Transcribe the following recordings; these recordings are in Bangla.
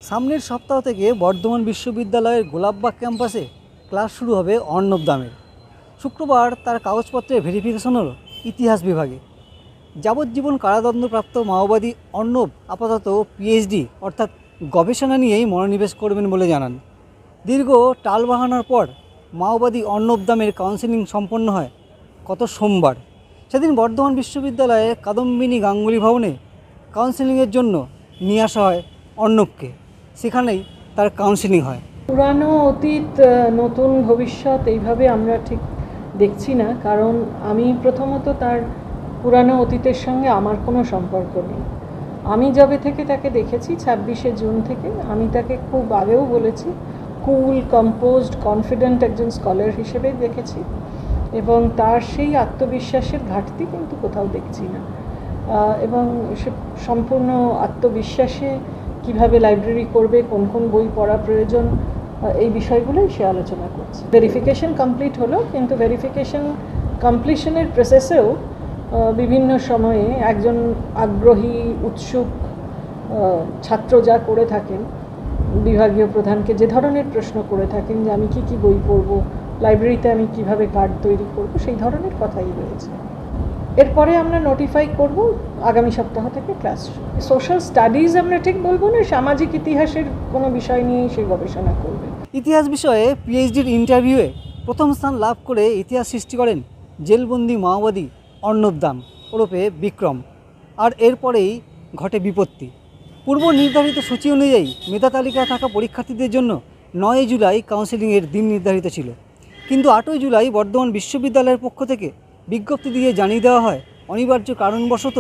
সামনের সপ্তাহ থেকে বর্ধমান বিশ্ববিদ্যালয়ের গোলাপবাগ ক্যাম্পাসে ক্লাস শুরু হবে অর্ণব দামের। শুক্রবার তার কাগজপত্রের ভেরিফিকেশন হলো ইতিহাস বিভাগে। যাবজ্জীবন কারাদণ্ডপ্রাপ্ত মাওবাদী অর্ণব আপাতত পিএইচডি অর্থাৎ গবেষণা নিয়েই মনোনিবেশ করবেন বলে জানান। দীর্ঘ টালবাহানার পর মাওবাদী অর্ণব দামের কাউন্সেলিং সম্পন্ন হয় গত সোমবার। সেদিন বর্ধমান বিশ্ববিদ্যালয়ে কাদম্বিনী গাঙ্গুলি ভবনে কাউন্সেলিংয়ের জন্য নিয়ে আসা হয় অর্ণবকে। সেখানেই তার কাউন্সেলিং হয়। পুরানো অতীত নতুন ভবিষ্যৎ এইভাবে আমরা ঠিক দেখছি না, কারণ আমি প্রথমত তার পুরানো অতীতের সঙ্গে আমার কোনো সম্পর্ক নেই। আমি যবে থেকে তাকে দেখেছি 26শে জুন থেকে, আমি তাকে খুব আগেও বলেছি কুল, কম্পোজড, কনফিডেন্ট একজন স্কলার হিসেবেই দেখেছি, এবং তার সেই আত্মবিশ্বাসের ঘাটতি কিন্তু কোথাও দেখছি না। এবং সে সম্পূর্ণ আত্মবিশ্বাসে কিভাবে লাইব্রেরি করবে, কোন কোন বই পড়া প্রয়োজন, এই বিষয়গুলোই সে আলোচনা করছে। ভেরিফিকেশন কমপ্লিট হলো, কিন্তু ভেরিফিকেশন কমপ্লিশনের প্রসেসেও বিভিন্ন সময়ে একজন আগ্রহী উৎসুক ছাত্র যা করে থাকেন, বিভাগীয় প্রধানকে যে ধরনের প্রশ্ন করে থাকেন যে আমি কি বই পড়ব, লাইব্রেরিতে আমি কিভাবে কার্ড তৈরি করব, সেই ধরনের কথাই রয়েছে। এরপরে আমরা নোটিফাই করব আগামী সপ্তাহ থেকে ক্লাস। সোশ্যাল স্টাডিজ আমরা ঠিক বলবো না, সামাজিক ইতিহাসের কোনো বিষয় নিয়েই সে গবেষণা করবে। ইতিহাস বিষয়ে পিএইচডির ইন্টারভিউয়ে প্রথম স্থান লাভ করে ইতিহাস সৃষ্টি করেন জেলবন্দি মাওবাদী অর্ণব দাম ওরফে বিক্রম। আর এরপরেই ঘটে বিপত্তি। পূর্ব নির্ধারিত সূচি অনুযায়ী মেধা তালিকায় থাকা পরীক্ষার্থীদের জন্য 9 জুলাই কাউন্সেলিংয়ের দিন নির্ধারিত ছিল, কিন্তু 8 জুলাই বর্ধমান বিশ্ববিদ্যালয়ের পক্ষ থেকে বিজ্ঞপ্তি দিয়ে জানিয়ে দেওয়া হয় অনিবার্য কারণবশত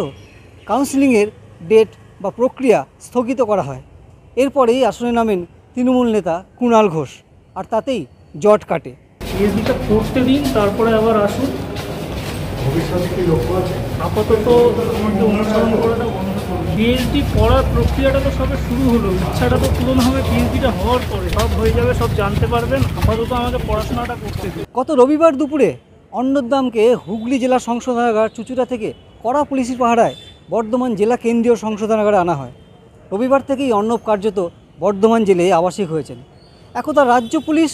কাউন্সেলিংয়ের ডেট বা প্রক্রিয়া স্থগিত করা হয়। এরপরেই আসনে নামেন তৃণমূল নেতা কুণাল ঘোষ, আর তাতেই জট কাটে। পিএইচডিটা করতে দিন, তারপরে আবার আসুন। ভবিষ্যতে কি লক্ষ্য আছে? আপাতত আমাকে অনুসরণ করে না। পিএইচডি পড়ার প্রক্রিয়াটা তো সবে শুরু হলো, ইচ্ছাটা তো পূরণ হবে পিএইচডিটা হওয়ার পরে, সব হয়ে যাবে, সব জানতে পারবেন। আপাতত আমাকে পড়াশোনাটা করতে দিন। গত রবিবার দুপুরে অর্ণব দামকে হুগলি জেলা সংশোধনাগার চুচুড়া থেকে কড়া পুলিশি পাহারায় বর্ধমান জেলা কেন্দ্রীয় সংশোধনাগারে আনা হয়। রবিবার থেকেই অর্ণব কার্যত বর্ধমান জেলায় আবাসিক হয়েছেন। একদা রাজ্য পুলিশ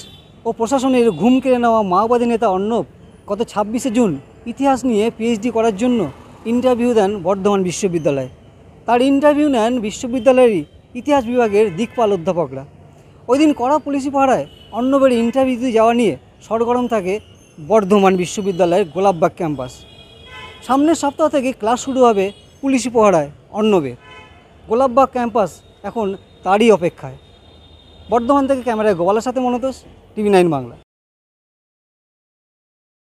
ও প্রশাসনের ঘুম কেড়ে নেওয়া মাওবাদী নেতা অর্ণব গত 26শে জুন ইতিহাস নিয়ে পিএইচডি করার জন্য ইন্টারভিউ দেন বর্ধমান বিশ্ববিদ্যালয়ে। তার ইন্টারভিউ নেন বিশ্ববিদ্যালয়েরই ইতিহাস বিভাগের দিকপাল অধ্যাপকরা। ওই দিন কড়া পুলিশি পাহারায় অর্ণবের ইন্টারভিউ দিতে যাওয়া নিয়ে সরগরম থাকে বর্ধমান বিশ্ববিদ্যালয়ের গোলাপবাগ ক্যাম্পাস। সামনের সপ্তাহ থেকে ক্লাস শুরু হবে পুলিশি পাহারায় অর্ণবের। গোলাপবাগ ক্যাম্পাস এখন তারই অপেক্ষায়। বর্ধমান থেকে ক্যামেরায় গোপালের সাথে মনোতোষ, টিভি 9 বাংলা।